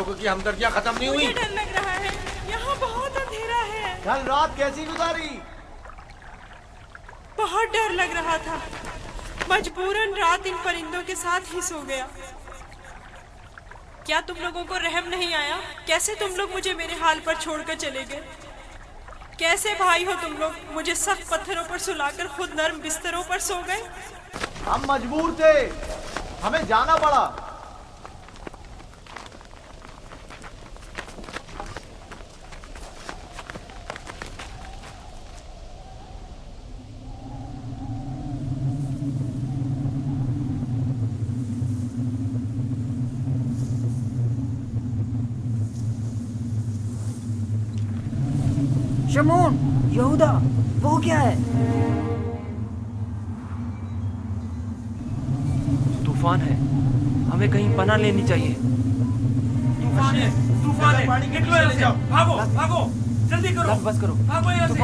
लोगों की हमदर्दियां खत्म नहीं हुई। मुझे डर लग रहा है, यहाँ बहुत अंधेरा है। कल रात कैसी गुजारी? बहुत डर लग रहा था, मजबूरन रात इन परिंदों के साथ ही सो गया। क्या तुम लोगों को रहम नहीं आया? कैसे तुम लोग मुझे मेरे हाल पर छोड़कर चले गए? कैसे भाई हो तुम लोग? मुझे सख्त पत्थरों पर सुलाकर खुद नर्म बिस्तरों पर सो गए। हम मजबूर थे, हमें जाना पड़ा। शमून, यहूदा, वो क्या है? तूफान है, हमें कहीं पनाह लेनी चाहिए। तूफान है, तूफान है, निकलो यहाँ से, भागो भागो, जल्दी करो, बस करो, भागो यहाँ से।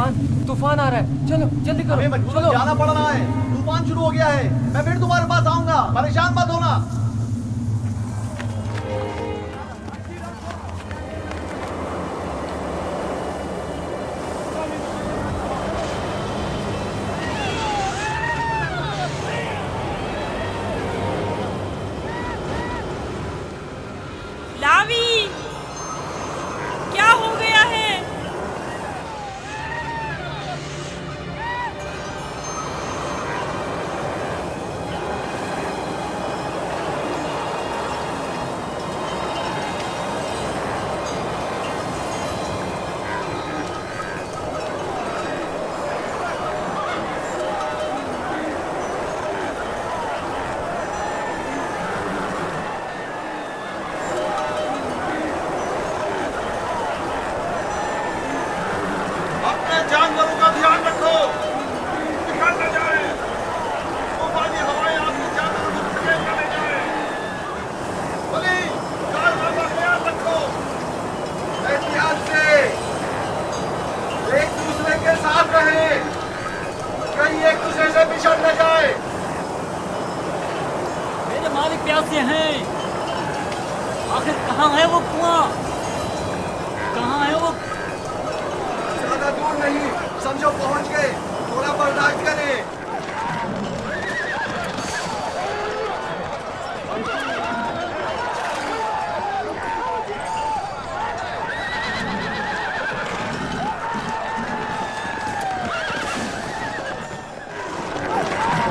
तूफान आ रहा है, चलो जल्दी करो। हमें मजबूरन जाना पड़ रहा है, तूफान शुरू हो गया है। मैं फिर तुम्हारे पास आऊंगा, परेशान मत होना। लावी, क्या हो गया है? अपने जानवरों का ध्यान रखो, निकल न जाए, तूफानी हवाएं आपके जानवरों को समेट न ले जाए। बोली, कारवां का ख्याल रखो, एहतियात से, एक दूसरे के साथ रहें, कहीं एक दूसरे से बिछड़ न जाए। मेरे मालिक प्यासे हैं। आखिर कहाँ है वो कुआं? कहाँ है वो? ज्यादा दूर नहीं, समझो पहुंच गए। थोड़ा बर्दाश्त करें।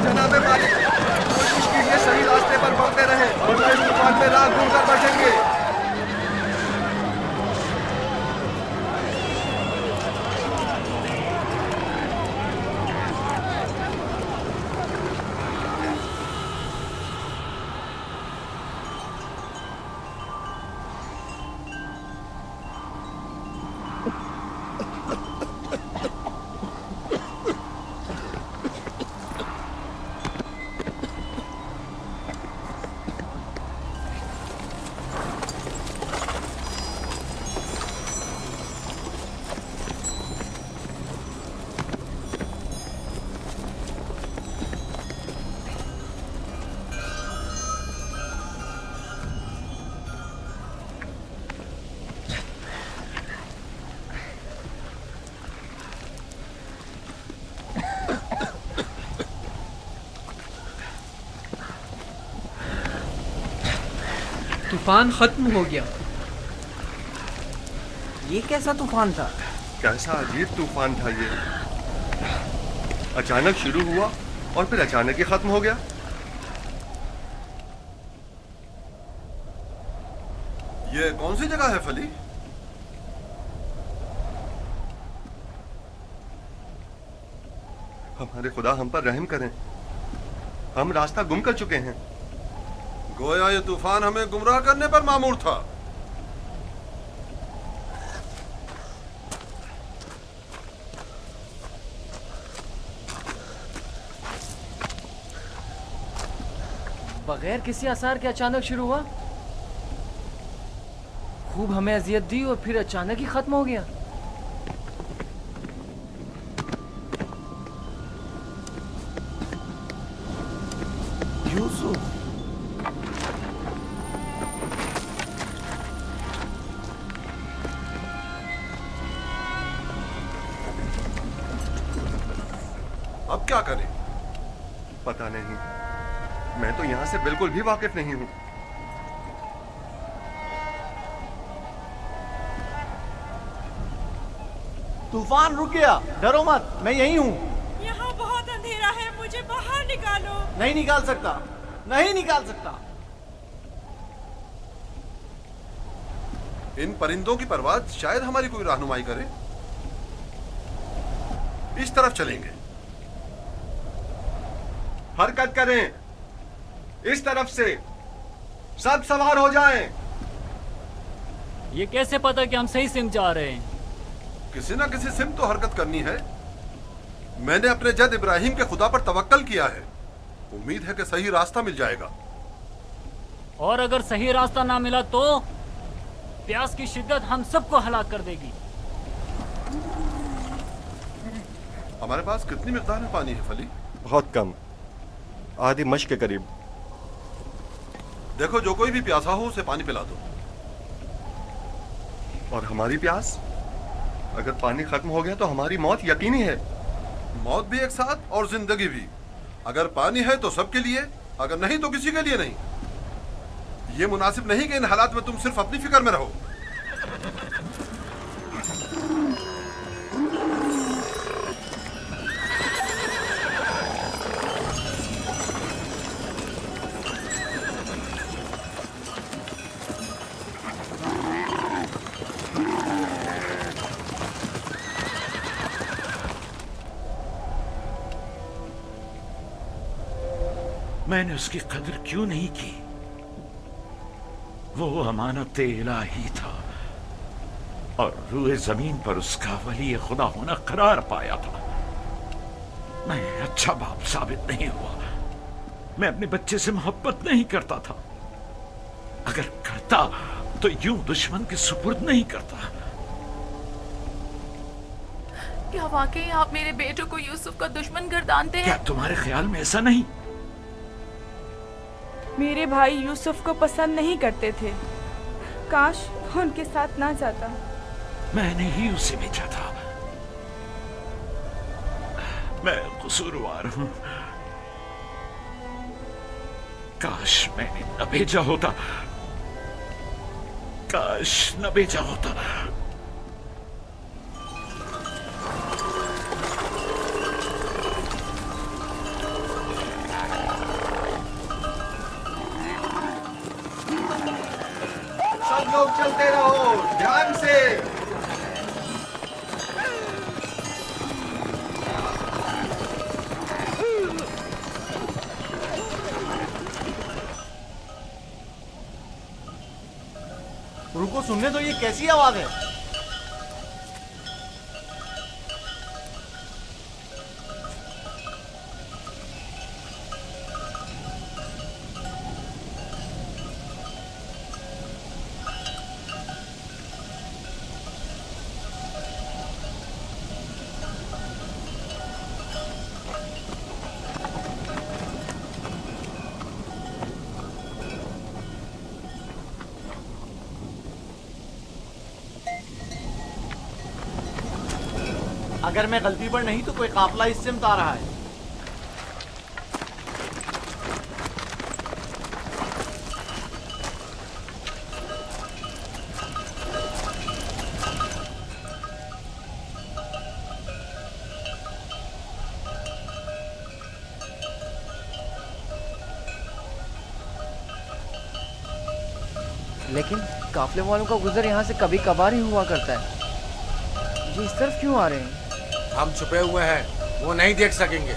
जनाबे मालिक, कोशिश कीजिए सही रास्ते पर बढ़ते रहें, वरना इस तूफान में राह घूम कर बैठेंगे। तूफान खत्म हो गया। ये कैसा तूफान था? कैसा अजीब तूफान था ये। अचानक शुरू हुआ और फिर अचानक ही खत्म हो गया। ये कौन सी जगह है फली? हमारे खुदा हम पर रहम करें, हम रास्ता गुम कर चुके हैं। गोया ये तूफान हमें गुमराह करने पर मामूर था। बगैर किसी आसार के अचानक शुरू हुआ, खूब हमें अजियत दी और फिर अचानक ही खत्म हो गया। यूसुफ, क्या करें? पता नहीं, मैं तो यहाँ से बिल्कुल भी वाकिफ नहीं हूँ। तूफान रुक गया, डरो मत, मैं यही हूँ। यहाँ बहुत अंधेरा है, मुझे बाहर निकालो। नहीं निकाल सकता, नहीं निकाल सकता। इन परिंदों की परवाज़ शायद हमारी कोई रहनुमाई करे। इस तरफ चलेंगे। हरकत करें, इस तरफ से। सब सवार हो जाएं। ये कैसे पता कि हम सही सिम जा रहे हैं? किसी ना किसी सिम तो हरकत करनी है। मैंने अपने जद इब्राहिम के खुदा पर तवक्कल किया है। उम्मीद है कि सही रास्ता मिल जाएगा। और अगर सही रास्ता ना मिला तो प्यास की शिद्दत हम सबको हलाक कर देगी। हमारे पास कितनी मिकदार में पानी है फली? बहुत कम, आधी मश के करीब। देखो, जो कोई भी प्यासा हो उसे पानी पिला दो। और हमारी प्यास? अगर पानी खत्म हो गया तो हमारी मौत यकीनी है। मौत भी एक साथ और जिंदगी भी। अगर पानी है तो सबके लिए, अगर नहीं तो किसी के लिए नहीं। ये मुनासिब नहीं कि इन हालात में तुम सिर्फ अपनी फिक्र में रहो। मैंने उसकी कदर क्यों नहीं की? वो अमानत इलाही था और रूए जमीन पर उसका वली खुदा होना करार पाया था। मैं अच्छा बाप साबित नहीं हुआ। मैं अपने बच्चे से मोहब्बत नहीं करता था। अगर करता तो यूं दुश्मन के सुपुर्द नहीं करता। क्या वाकई आप मेरे बेटों को यूसुफ का दुश्मन गर्दानते हैं? क्या तुम्हारे ख्याल में ऐसा नहीं? मेरे भाई यूसुफ को पसंद नहीं करते थे। काश वो उनके साथ ना जाता। मैंने ही उसे भेजा था। मैं कसूरवार हूं। काश मैंने न भेजा होता। काश न भेजा होता। सब लोग चलते रहो, ध्यान से। रुको, सुनने तो, ये कैसी आवाज है? अगर मैं गलती पर नहीं तो कोई काफिला इस सिमत आ रहा है। लेकिन काफले वालों का गुजर यहाँ से कभी कभार ही हुआ करता है। ये इस तरफ क्यों आ रहे हैं? हम छुपे हुए हैं, वो नहीं देख सकेंगे।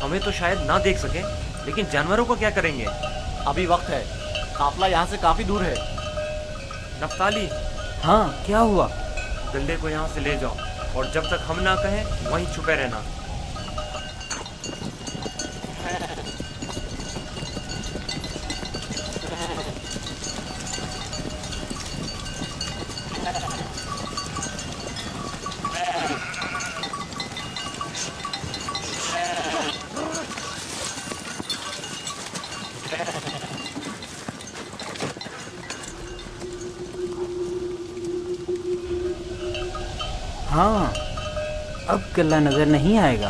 हमें तो शायद ना देख सके, लेकिन जानवरों को क्या करेंगे? अभी वक्त है, काफिला यहाँ से काफी दूर है। नफ्ताली, हाँ, क्या हुआ? गल्ले को यहाँ से ले जाओ और जब तक हम ना कहें वहीं छुपे रहना। हाँ, अब गल्ला नजर नहीं आएगा।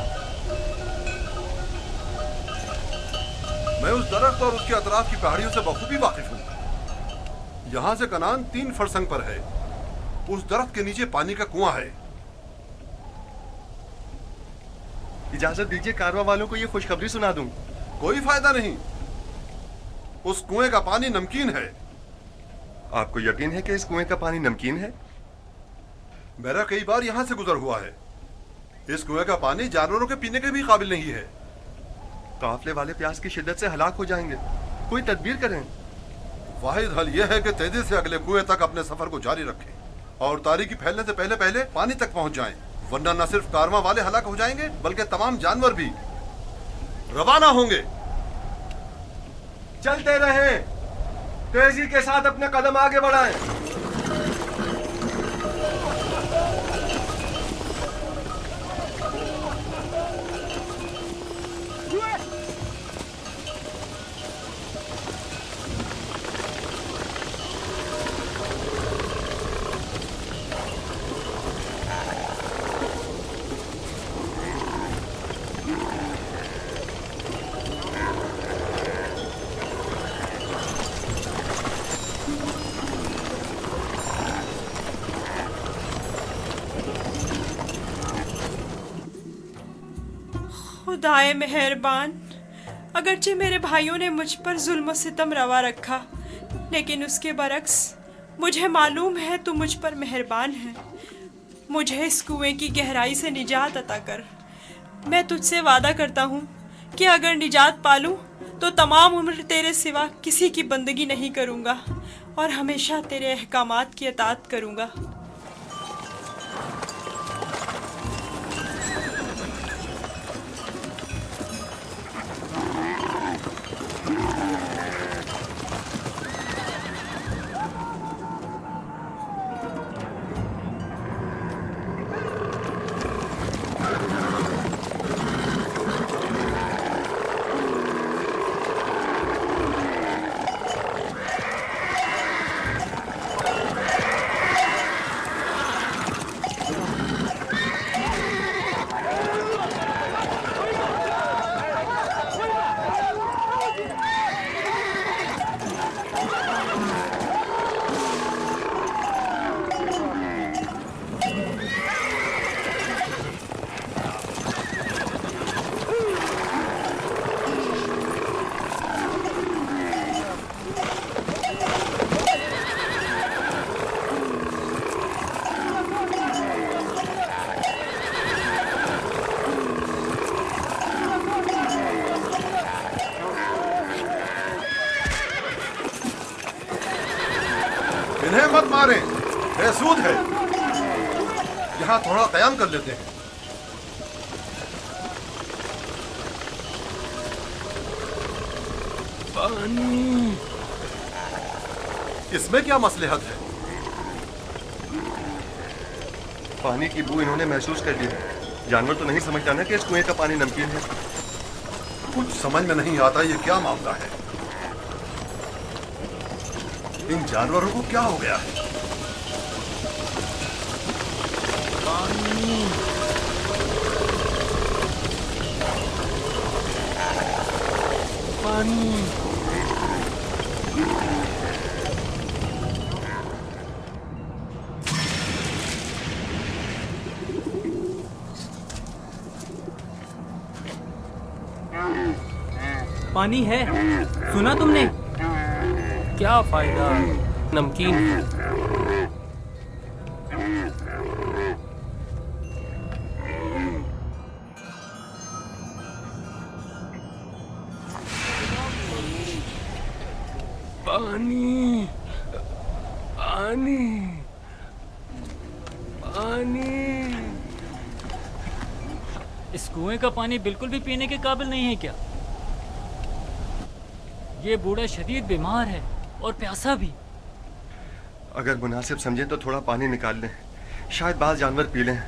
मैं उस दरख्त और उसके अतराफ की पहाड़ियों से बखूबी वाकिफ हूँ। यहाँ से कनान 3 फरसंग पर है। उस दरख्त के नीचे पानी का कुआं है। इजाजत दीजिए कारवां वालों को ये खुशखबरी सुना दूं। कोई फायदा नहीं। उस कुएं का पानी नमकीन है। आपको यकीन है कि इस कुएं का पानी नमकीन है? मेरा कई बार यहाँ से गुजर हुआ है। इस कुएं का पानी जानवरों के पीने के भी काबिल नहीं है। काफले वाले प्यास की शिद्दत से हलाक हो जाएंगे। कोई तदबीर करें। वाहिद हल यह है कि तेजी से अगले कुएं तक अपने सफर को जारी रखें और तारीकी फैलने से पहले पहले पानी तक पहुंच जाएं, वरना न सिर्फ कारवां वाले हलाक हो जाएंगे बल्कि तमाम जानवर भी। रवाना होंगे। चलते रहें, तेजी के साथ अपने कदम आगे बढ़ाएं। खुदाए मेहरबान, अगरचे मेरे भाइयों ने मुझ पर जुल्म सितम रवा रखा, लेकिन उसके बरक्स मुझे मालूम है तू मुझ पर मेहरबान है। मुझे इस कुएं की गहराई से निजात अता कर। मैं तुझसे वादा करता हूँ कि अगर निजात पालूं तो तमाम उम्र तेरे सिवा किसी की बंदगी नहीं करूँगा और हमेशा तेरे अहकामात की अतात करूँगा। इन्हें मत मारें, बेसूद है। यहाँ थोड़ा कयाम कर लेते हैं। पानी। इसमें क्या मसलहत है? पानी की बू इन्होंने महसूस कर ली। जानवर तो नहीं समझता ना कि इस कुएं का पानी नमकीन है। कुछ समझ में नहीं आता ये क्या मामला है। इन जानवरों को क्या हो गया है? पानी। पानी। पानी है, सुना तुमने? क्या फायदा, नमकीन है। पानी। पानी। पानी। इस कुएं का पानी बिल्कुल भी पीने के काबिल नहीं है क्या? ये बूढ़ा शदीद बीमार है और प्यासा भी। अगर मुनासिब समझे तो थोड़ा पानी निकाल लें, शायद बाल जानवर पी लें।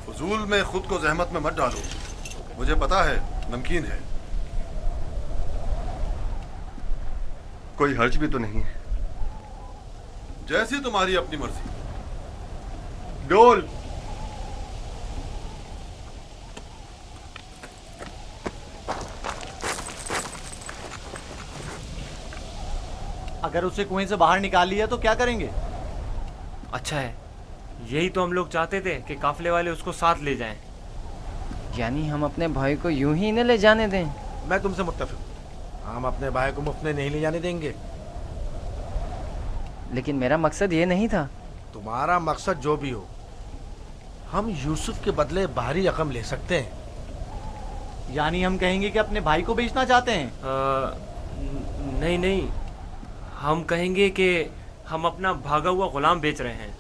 फजूल में खुद को जहमत में मत डालो। मुझे पता है नमकीन है। कोई हर्ज भी तो नहीं है। जैसी तुम्हारी अपनी मर्जी। डोल। अगर उसे कुएं से बाहर निकाल लिया तो क्या करेंगे? अच्छा है, यही तो हम लोग चाहते थे कि काफले वाले उसको साथ ले जाएं। यानी हम अपने भाई को यूं ही न ले जाने दें? मैं तुमसे मुत्तफिक हूं। हम अपने भाई को मुफ्त में नहीं ले जाने देंगे। लेकिन मेरा मकसद ये नहीं था। तुम्हारा मकसद जो भी हो, हम यूसुफ के बदले बाहरी रकम ले सकते हैं। यानी हम कहेंगे कि अपने भाई को बेचना चाहते हैं? नहीं नहीं, हम कहेंगे कि हम अपना भागा हुआ गुलाम बेच रहे हैं।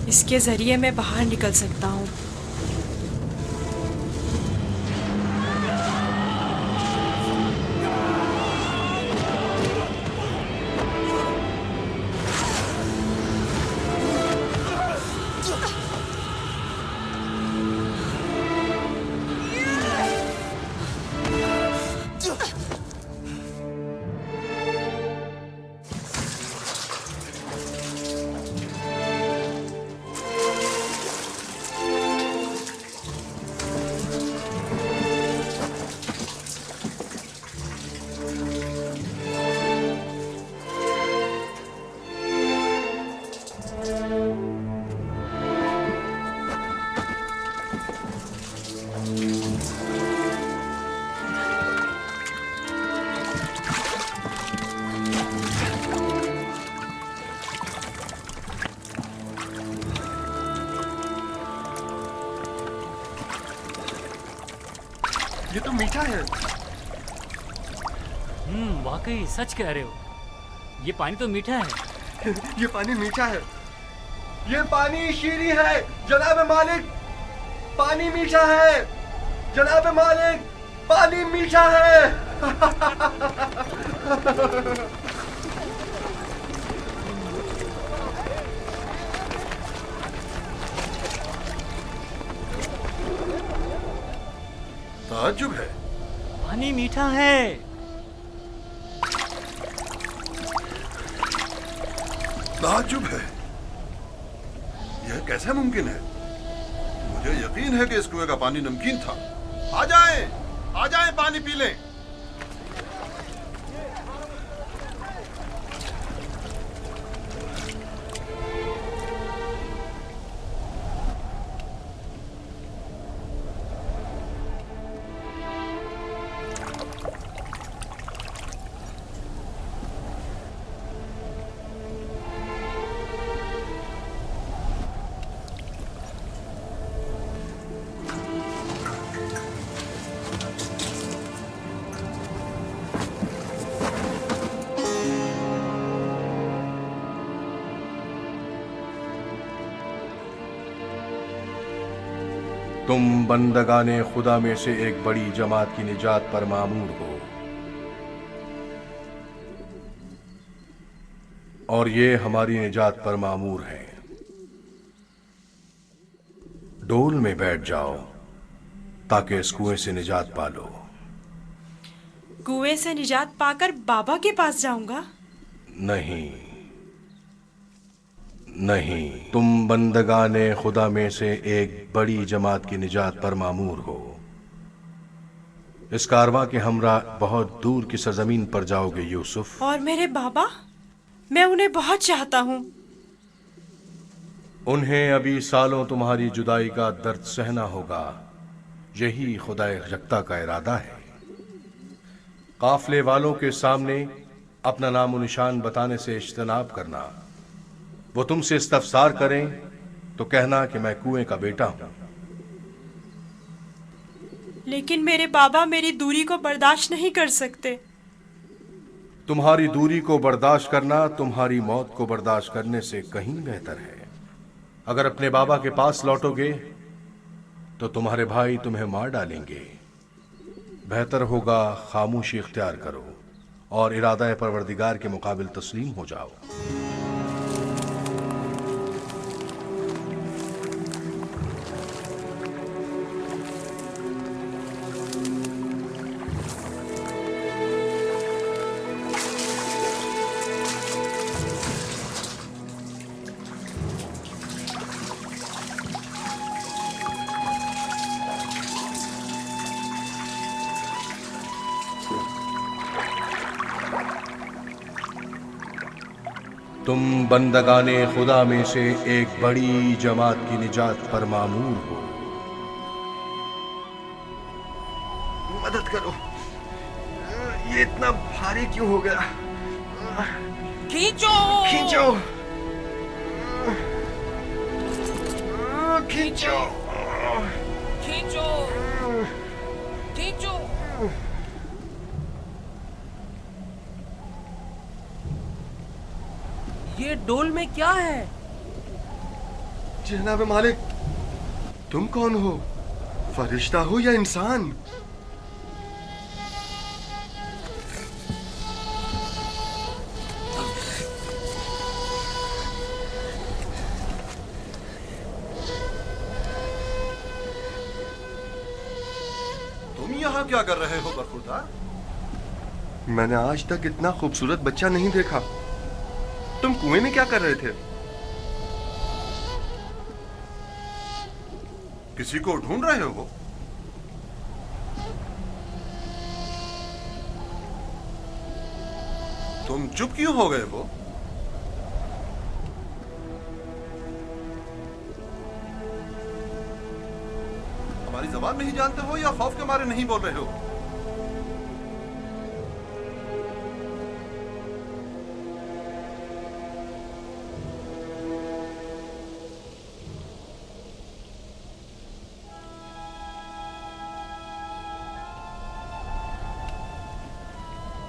इसके जरिए मैं बाहर निकल सकता हूँ। ये तो मीठा है। वाकई सच कह रहे हो, ये पानी तो मीठा है। ये पानी मीठा है। ये पानी शीरी है जनाब मालिक। पानी मीठा है जनाब मालिक। पानी मीठा है। ताज्जुब है। पानी मीठा है। ताज्जुब है। यह कैसे मुमकिन है? मुझे यकीन है कि इस कुएं का पानी नमकीन था। आ जाएं पानी पी लें। तुम बंदगाने खुदा में से एक बड़ी जमात की निजात पर मामूर हो, और ये हमारी निजात पर मामूर है। डोल में बैठ जाओ ताकि इस कुएं से निजात पा लो। कुएं से निजात पाकर बाबा के पास जाऊंगा? नहीं नहीं, तुम बंदगाने खुदा में से एक बड़ी जमात की निजात पर मामूर हो। इस कारवां के हमरा बहुत दूर की सरजमीन पर जाओगे यूसुफ। और मेरे बाबा? मैं उन्हें बहुत चाहता हूँ। उन्हें अभी सालों तुम्हारी जुदाई का दर्द सहना होगा। यही खुदा यकता का इरादा है। काफले वालों के सामने अपना नामो निशान बताने से इज्तनाब करना। वो तुमसे इस्तफसार करें तो कहना कि मैं कुएं का बेटा हूं। लेकिन मेरे बाबा मेरी दूरी को बर्दाश्त नहीं कर सकते। तुम्हारी दूरी को बर्दाश्त करना तुम्हारी मौत को बर्दाश्त करने से कहीं बेहतर है। अगर अपने बाबा के पास लौटोगे तो तुम्हारे भाई तुम्हें मार डालेंगे। बेहतर होगा खामोशी इख्तियार करो और इरादा परवरदिगार के मुकाबिल तस्लीम हो जाओ। तुम बंदगाने खुदा में से एक बड़ी जमात की निजात पर मामूर हो। मदद करो, ये इतना भारी क्यों हो गया? खींचो खींचो खींचो खींचो खींचो। ये डोल में क्या है? जनाब मालिक, तुम कौन हो? फरिश्ता हो या इंसान? तुम यहाँ क्या कर रहे हो बरखुरदार? मैंने आज तक इतना खूबसूरत बच्चा नहीं देखा। तुम कुएं में क्या कर रहे थे? किसी को ढूंढ रहे हो? तुम चुप क्यों हो गए हो? हमारी जबान नहीं जानते हो या खौफ के मारे नहीं बोल रहे हो?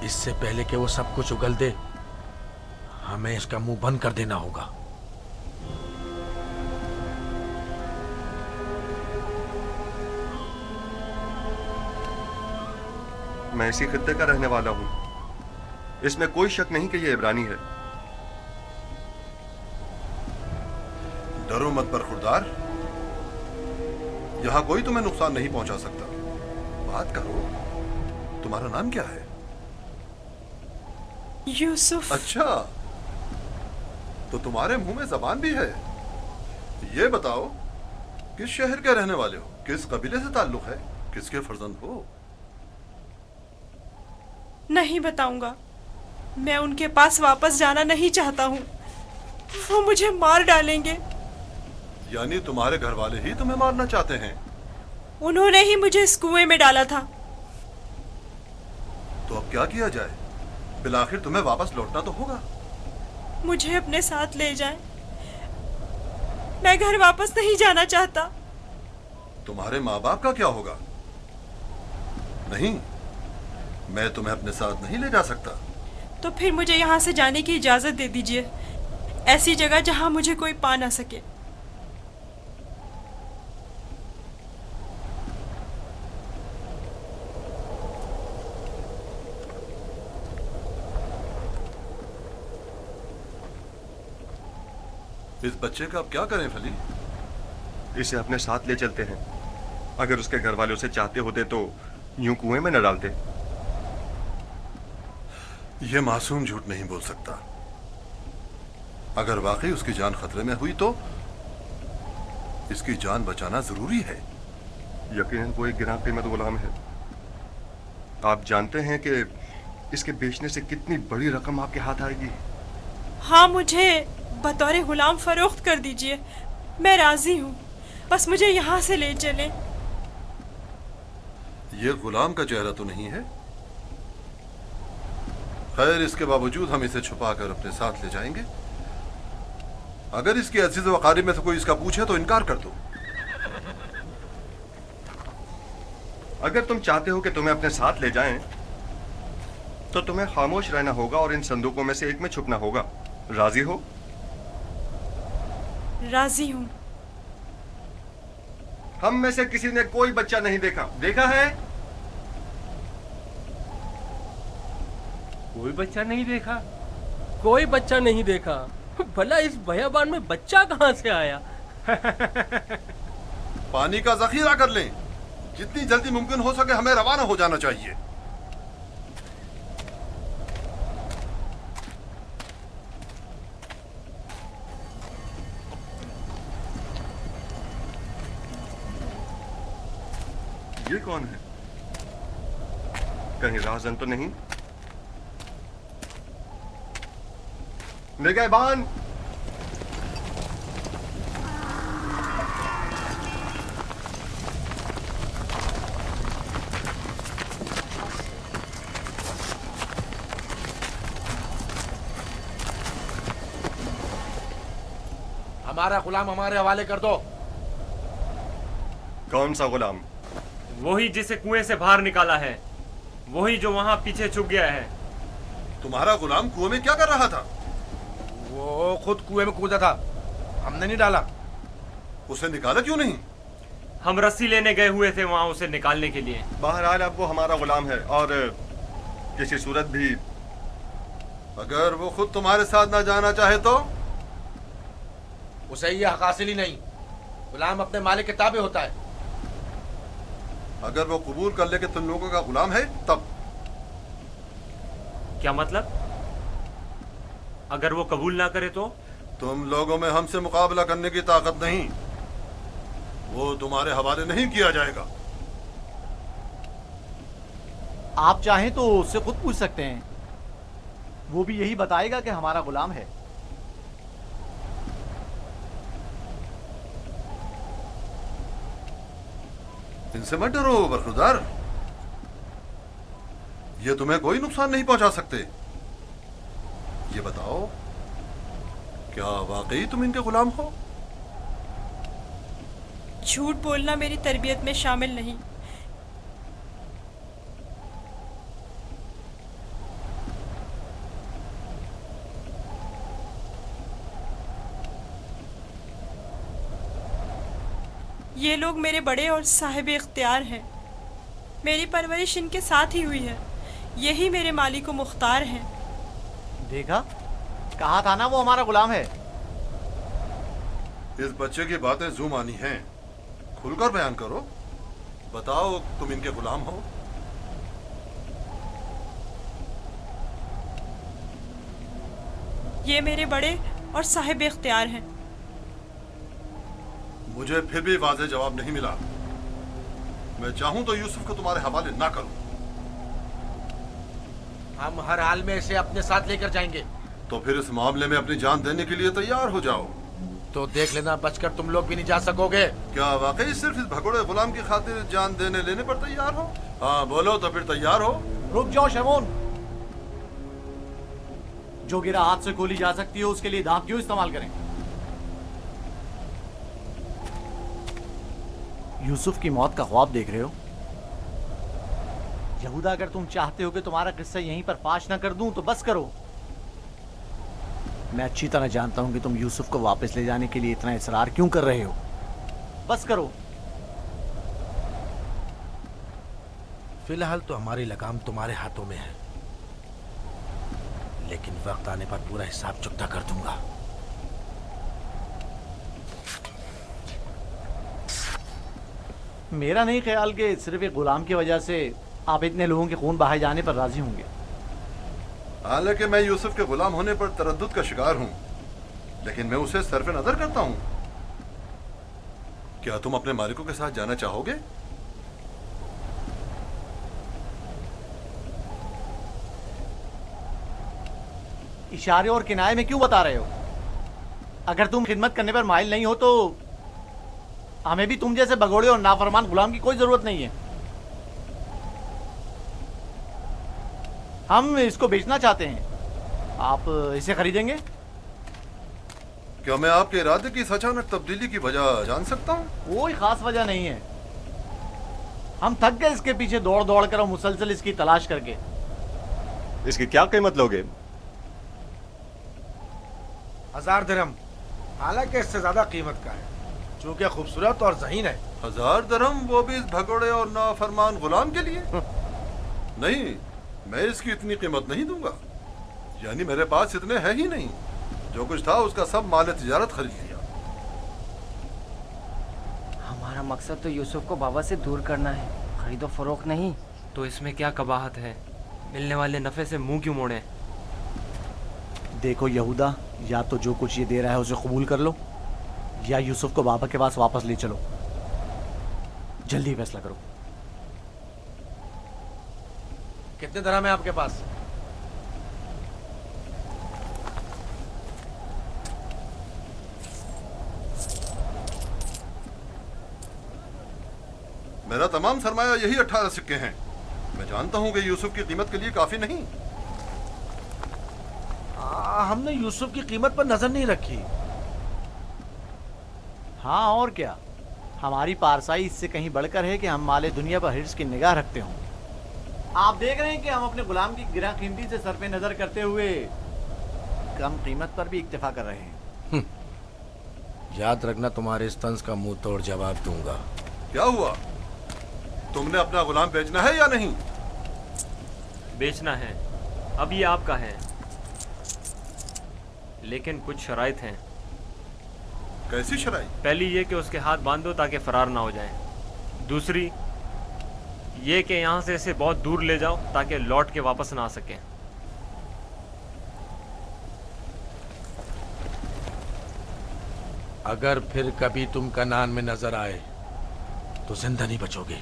इससे पहले कि वो सब कुछ उगल दे, हमें इसका मुंह बंद कर देना होगा। मैं इसी खित्ते का रहने वाला हूं। इसमें कोई शक नहीं कि ये इब्रानी है। डरो मत बरखुरदार, यहां कोई तुम्हें नुकसान नहीं पहुंचा सकता। बात करो, तुम्हारा नाम क्या है? यूसुफ। अच्छा, तो तुम्हारे मुंह में जबान भी है। ये बताओ, किस शहर के रहने वाले हो? किस कबीले से ताल्लुक है? किसके फर्जंद हो? नहीं बताऊंगा। मैं उनके पास वापस जाना नहीं चाहता हूँ। वो मुझे मार डालेंगे। यानी तुम्हारे घर वाले ही तुम्हें मारना चाहते हैं? उन्होंने ही मुझे इस कुएं में डाला था। तो अब क्या किया जाए? बिलाखिर तुम्हें वापस लौटना तो होगा। मुझे अपने साथ ले जाएं। मैं घर वापस नहीं जाना चाहता। तुम्हारे माँ बाप का क्या होगा? नहीं, मैं तुम्हें अपने साथ नहीं ले जा सकता। तो फिर मुझे यहाँ से जाने की इजाजत दे दीजिए, ऐसी जगह जहाँ मुझे कोई पा ना सके। इस बच्चे का अब क्या करें फली? इसे अपने साथ ले चलते हैं। अगर उसके घर वाले उसे चाहते होते तो यूं कुएं में न डालते। यह मासूम झूठ नहीं बोल सकता। अगर वाकई उसकी जान खतरे में हुई तो इसकी जान बचाना जरूरी है। यकीनन वो एक गिरां कीमत गुलाम है। आप जानते हैं कि इसके बेचने से कितनी बड़ी रकम आपके हाथ आएगी। हाँ, मुझे बतौर गुलाम फरोख्त कर दीजिए, मैं राजी हूँ। बस मुझे यहाँ से ले चलें। ये गुलाम का चेहरा तो नहीं है। खैर, इसके बावजूद हम इसे छुपाकर अपने साथ ले जाएंगे। अगर इसके अजीज व क़रीब में से कोई इसका पूछे तो इनकार कर दो। अगर तुम चाहते हो कि तुम्हें अपने साथ ले जाएं, तो तुम्हें खामोश रहना होगा और इन संदूकों में से एक में छुपना होगा। राजी हो? राजी हूँ। हम में से किसी ने कोई बच्चा नहीं देखा। देखा है? कोई बच्चा नहीं देखा? कोई बच्चा नहीं देखा? भला इस बयाबान में बच्चा कहाँ से आया? पानी का जखीरा कर लें। जितनी जल्दी मुमकिन हो सके हमें रवाना हो जाना चाहिए। ये कौन है? कहीं राजन तो नहीं? निगहबान! हमारा गुलाम हमारे हवाले कर दो। कौन सा गुलाम? वही जिसे कुएं से बाहर निकाला है, वही जो वहां पीछे छुप गया है। तुम्हारा गुलाम कुएं में क्या कर रहा था? वो खुद कुएं में कूदा था, हमने नहीं डाला। उसे निकाला क्यों नहीं? हम रस्सी लेने गए हुए थे वहां उसे निकालने के लिए। बहरहाल अब वो हमारा गुलाम है और किसी सूरत भी अगर वो खुद तुम्हारे साथ ना जाना चाहे तो? उसे ये हक हासिल ही नहीं। गुलाम अपने मालिक के ताबे होता है। अगर वो कबूल कर ले कि तुम लोगों का गुलाम है तब? क्या मतलब? अगर वो कबूल ना करे तो? तुम लोगों में हमसे मुकाबला करने की ताकत नहीं। वो तुम्हारे हवाले नहीं किया जाएगा। आप चाहें तो उससे खुद पूछ सकते हैं, वो भी यही बताएगा कि हमारा गुलाम है। इनसे मत डरो बरखुरदार, ये तुम्हें कोई नुकसान नहीं पहुंचा सकते। ये बताओ, क्या वाकई तुम इनके गुलाम हो? झूठ बोलना मेरी तरबियत में शामिल नहीं। ये लोग मेरे बड़े और साहिब इख्तियार हैं। मेरी परवरिश इनके साथ ही हुई है। यही मेरे मालिक व मुख्तार हैं। देखा, कहा था ना वो हमारा गुलाम है। इस बच्चे की बातें जू मानी हैं। खुलकर बयान करो, बताओ तुम इनके गुलाम हो? ये मेरे बड़े और साहिब इख्तियार हैं। मुझे फिर भी वाज़ेह जवाब नहीं मिला। मैं चाहूं तो यूसुफ को तुम्हारे हवाले ना करूं। हम हर हाल में इसे अपने साथ लेकर जाएंगे। तो फिर इस मामले में अपनी जान देने के लिए तैयार हो जाओ। तो देख लेना, बचकर तुम लोग भी नहीं जा सकोगे। क्या वाकई सिर्फ इस भगोड़े गुलाम की खातिर जान देने लेने पर तैयार हो? हाँ बोलो तो फिर तैयार हो। रुक जाओ शमोन, जो गिरा हाथ से खोली जा सकती है उसके लिए दांत क्यों इस्तेमाल करें? यूसुफ की मौत का ख्वाब देख रहे हो? यहूदा, अगर तुम चाहते हो कि तुम्हारा किस्सा यहीं पर फाश ना कर दूं तो बस करो। मैं अच्छी तरह जानता हूं कि तुम यूसुफ को वापस ले जाने के लिए इतना इसरार क्यों कर रहे हो। बस करो। फिलहाल तो हमारी लगाम तुम्हारे हाथों में है, लेकिन वक्त आने पर पूरा हिसाब चुकता कर दूंगा। मेरा नहीं ख्याल कि सिर्फ एक गुलाम की वजह से आप इतने लोगों के खून बहाए जाने पर राजी होंगे। हालांकि मैं यूसुफ के गुलाम होने पर तरद्दुद का शिकार हूं, लेकिन मैं उसे सरफ नजर करता हूं। क्या तुम अपने मालिकों के साथ जाना चाहोगे? इशारे और किनाए में क्यों बता रहे हो? अगर तुम खिदमत करने पर माइल नहीं हो तो हमें भी तुम जैसे भगोड़े और नाफरमान गुलाम की कोई जरूरत नहीं है। हम इसको बेचना चाहते हैं। आप इसे खरीदेंगे? क्या मैं आपके इरादे की इस अचानक तब्दीली की वजह जान सकता हूँ? कोई खास वजह नहीं है। हम थक गए इसके पीछे दौड़ दौड़ कर और मुसलसल इसकी तलाश करके। इसकी क्या कीमत लोगे? 1000 दिरहम, हालांकि इससे ज्यादा कीमत का है, चूंकि खूबसूरत और ज़हीन है। 1000 दिरहम, वो भी इस भगोड़े और नाफरमान गुलाम के लिए? नहीं, मैं इसकी इतनी कीमत नहीं दूंगा। यानी मेरे पास इतने है ही नहीं। जो कुछ था उसका सब माल तिजारत खरीद लिया। हमारा मकसद तो यूसुफ को बाबा से दूर करना है, खरीदो फरोख्त नहीं। तो इसमें क्या कबाहत है? मिलने वाले नफे से मुंह क्यों मोड़े? देखो यहूदा, या तो जो कुछ ये दे रहा है उसे कबूल कर लो, या यूसुफ को बाबा के पास वापस ले चलो। जल्दी फैसला करो। कितने दिरहम है आपके पास? मेरा तमाम सरमाया यही 18 सिक्के हैं। मैं जानता हूं कि यूसुफ की कीमत के लिए काफी नहीं। हमने यूसुफ की कीमत पर नजर नहीं रखी। हाँ और क्या, हमारी पारसाई इससे कहीं बढ़कर है कि हम माले दुनिया पर हिर्स की निगाह रखते हों। आप देख रहे हैं कि हम अपने गुलाम की गिरा कीमती से सर पे नजर करते हुए कम कीमत पर भी इक्तफा कर रहे हैं। याद रखना, तुम्हारे इस तंज का मुंह तोड़ जवाब दूंगा। क्या हुआ? तुमने अपना गुलाम बेचना है या नहीं? बेचना है, अब ये आपका है, लेकिन कुछ शराइत हैं। कैसी शराइत? पहली ये कि उसके हाथ बांध दो ताकि फरार ना हो जाए। दूसरी ये कि यहाँ से इसे बहुत दूर ले जाओ ताकि लौट के वापस ना आ सके। अगर फिर कभी तुम कनान में नजर आए तो जिंदा नहीं बचोगे।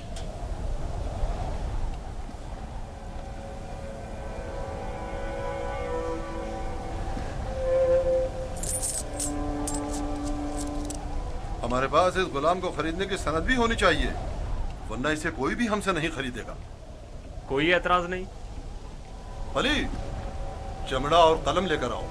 हमारे पास इस गुलाम को खरीदने की सनद भी होनी चाहिए, वरना इसे कोई भी हमसे नहीं खरीदेगा। कोई एतराज नहीं। अली, चमड़ा और कलम लेकर आओ।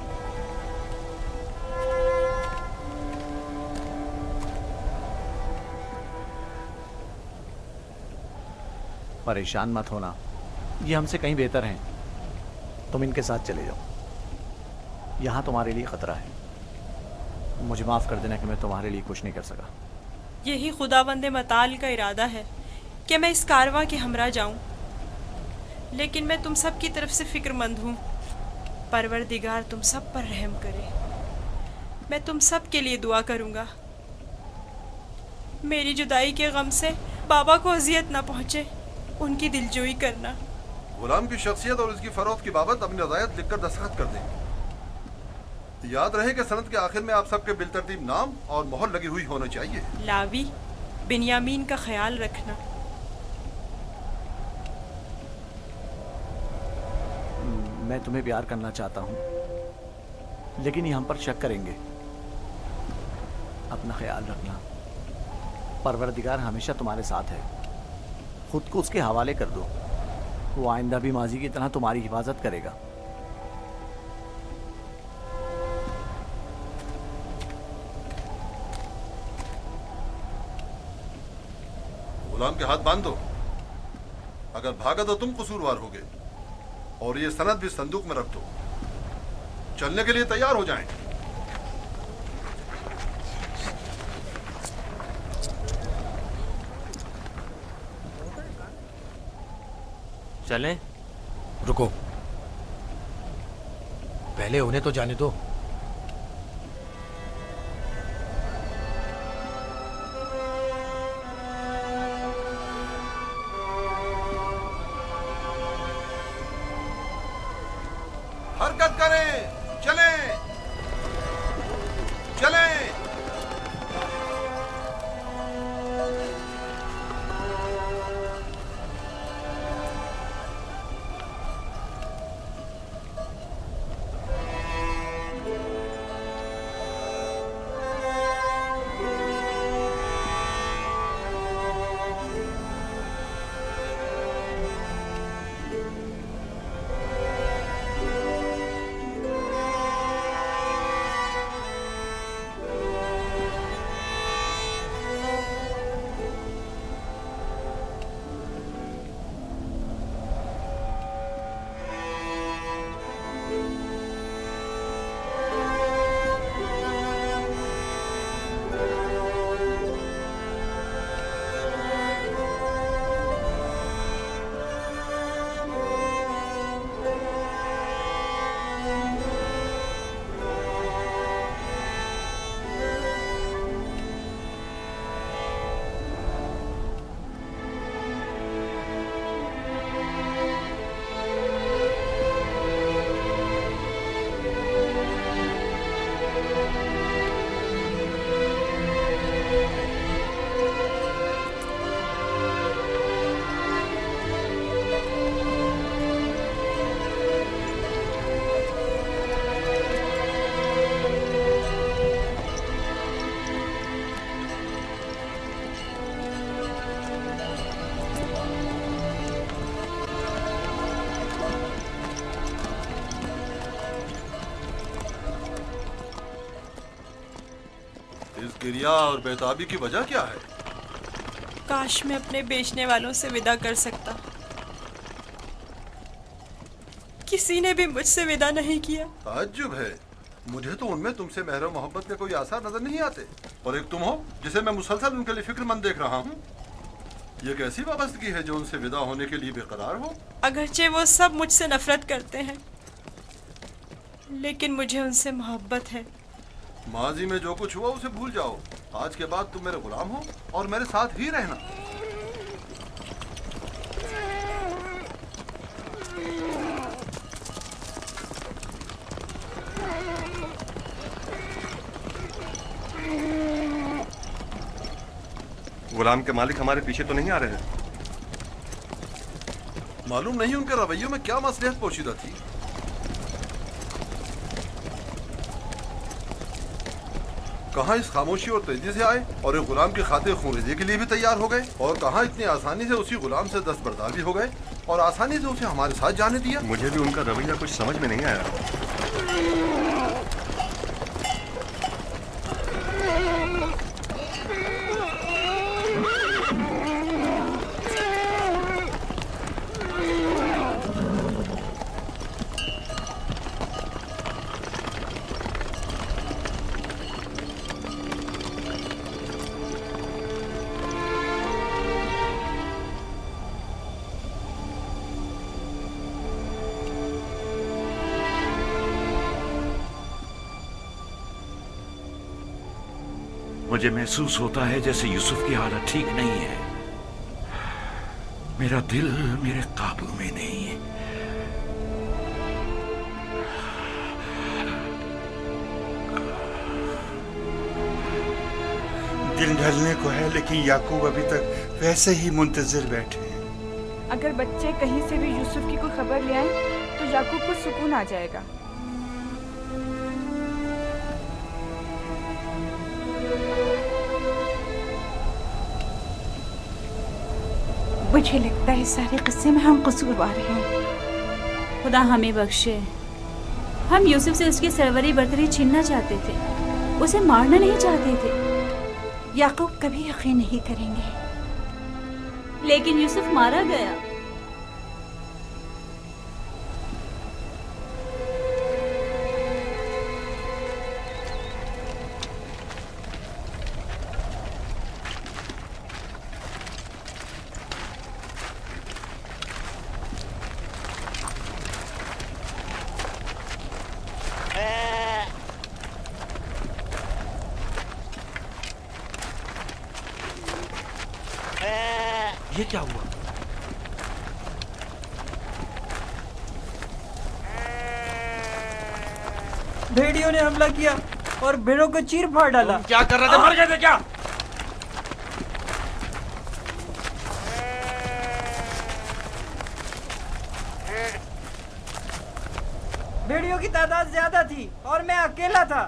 परेशान मत होना, ये हमसे कहीं बेहतर हैं। तुम इनके साथ चले जाओ। यहाँ तुम्हारे लिए खतरा है। मुझे माफ कर देना कि मैं तुम्हारे लिए कुछ नहीं कर सका। यही खुदावंद मताल का इरादा है कि मैं इस कारवां के हमरा जाऊं, लेकिन मैं तुम सब की तरफ से फिक्रमंद हूँ। परवरदिगार तुम सब पर रहम करे। मैं तुम सब के लिए दुआ करूँगा। मेरी जुदाई के गम से बाबा को अजियत ना पहुँचे, उनकी दिलजोई करना। गुलाम की शख्सियत और उसकी फरोख्त की बाबत अपनी रज़ायत लिखकर दस्तखत कर दें। याद रहे कि सनद के आखिर में आप सबके बिलतरतीब नाम और मोहर लगी हुई होनी चाहिए। लावी, बिन्यामीन का ख्याल रखना। मैं तुम्हें प्यार करना चाहता हूँ, लेकिन ये हम पर शक करेंगे। अपना ख्याल रखना। परवरदिगार हमेशा तुम्हारे साथ है। खुद को उसके हवाले कर दो, वो आइंदा भी माजी की तरह तुम्हारी हिफाजत करेगा। गुलाम के हाथ बांध दो। अगर भागा तो तुम कसूरवार होगे, और ये सनद भी संदूक में रख दो। चलने के लिए तैयार हो जाएं। चलें? रुको, पहले उन्हें तो जाने दो। हरकत करें, चलें, चलें। गिरिया और बेताबी की वजह क्या है? काश मैं अपने बेचने वालों से विदा कर सकता। किसी ने भी मुझसे विदा नहीं किया। ताज्जुब है, मुझे तो उनमें तुमसे मेहर मोहब्बत के कोई आसार नजर नहीं आते। और एक तुम हो जिसे मैं मुसलसल उनके लिए फिक्रमंद देख रहा हूँ। ये कैसी वाबस्तगी है जो उनसे विदा होने के लिए बेकरार हो? अगरचे वो सब मुझसे नफरत करते हैं, लेकिन मुझे उनसे मोहब्बत है। माजी में जो कुछ हुआ उसे भूल जाओ। आज के बाद तुम मेरे गुलाम हो और मेरे साथ ही रहना। गुलाम के मालिक हमारे पीछे तो नहीं आ रहे हैं? मालूम नहीं उनके रवैयों में क्या मसलियत पोशीदा थी। कहाँ इस खामोशी और तेजी से आए और एक गुलाम की खातिर खूनरेजी के लिए भी तैयार हो गए, और कहाँ इतनी आसानी से उसी गुलाम से दस्तबरदार भी हो गए और आसानी से उसे हमारे साथ जाने दिया। मुझे भी उनका रवैया कुछ समझ में नहीं आया। मुझे महसूस होता है जैसे यूसुफ की हालत ठीक नहीं है। मेरा दिल मेरे काबू में नहीं है। दिन ढलने को है, लेकिन याकूब अभी तक वैसे ही मुंतजिर बैठे हैं। अगर बच्चे कहीं से भी यूसुफ की कोई खबर ले आए तो याकूब को सुकून आ जाएगा। मुझे लगता है इस सारे किस्से में हम कसूरवार हैं। खुदा हमें बख्शे। हम यूसुफ से उसकी सरवरी बर्तरी छीनना चाहते थे, उसे मारना नहीं चाहते थे। याकूब कभी यकीन नहीं करेंगे। लेकिन यूसुफ मारा गया। ये क्या हुआ? भेड़ियों ने हमला किया और भेड़ों को चीर फाड़ डाला। क्या कर रहे थे? मर गए थे क्या? भेड़ियों की तादाद ज्यादा थी और मैं अकेला था।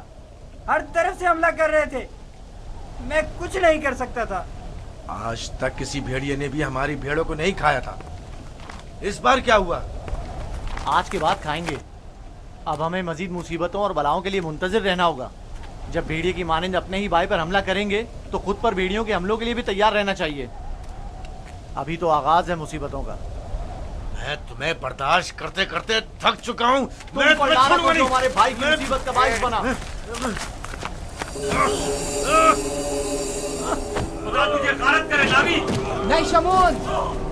हर तरफ से हमला कर रहे थे। मैं कुछ नहीं कर सकता था। आज तक किसी भेड़िए ने भी हमारी भेड़ों को नहीं खाया था। इस बार क्या हुआ? आज के बाद खाएंगे। अब हमें मजीद मुसीबतों और बलाओं के लिए मुंतजिर रहना होगा। जब भेड़िए की मानिंद अपने ही भाई पर हमला करेंगे तो खुद पर भेड़ियों के हमलों के लिए भी तैयार रहना चाहिए। अभी तो आगाज है मुसीबतों का। मैं तुम्हें बर्दाश्त करते करते थक चुका हूँ। मैं तुम्हें छोड़ूंगा नहीं। हमारे भाई की मुसीबत का बाइस बना। खुदा तुझे गारत करे नावी। नहीं शमून।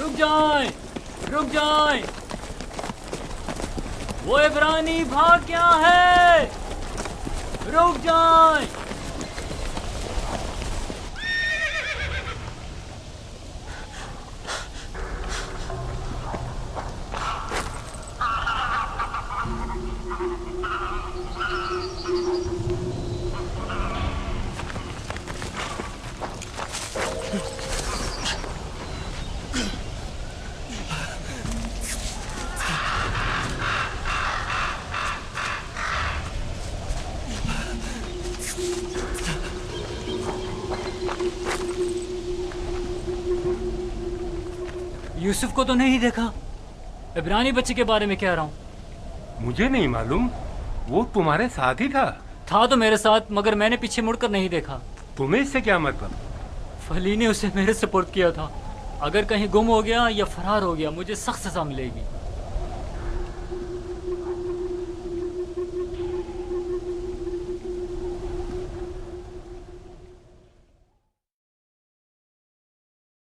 रुक जाएं, रुक जाएं। वो इब्रानी भाग क्या है? रुक जाएं। यूसुफ को तो नहीं देखा। इब्रानी बच्चे के बारे में कह रहा हूँ। मुझे नहीं मालूम, वो तुम्हारे साथ ही था तो मेरे साथ, मगर मैंने पीछे मुड़कर नहीं देखा। तुम्हें इससे क्या मतलब? फली ने उसे मेरे सुपुर्द किया था। अगर कहीं गुम हो गया या फरार हो गया, मुझे सख्त सजा मिलेगी।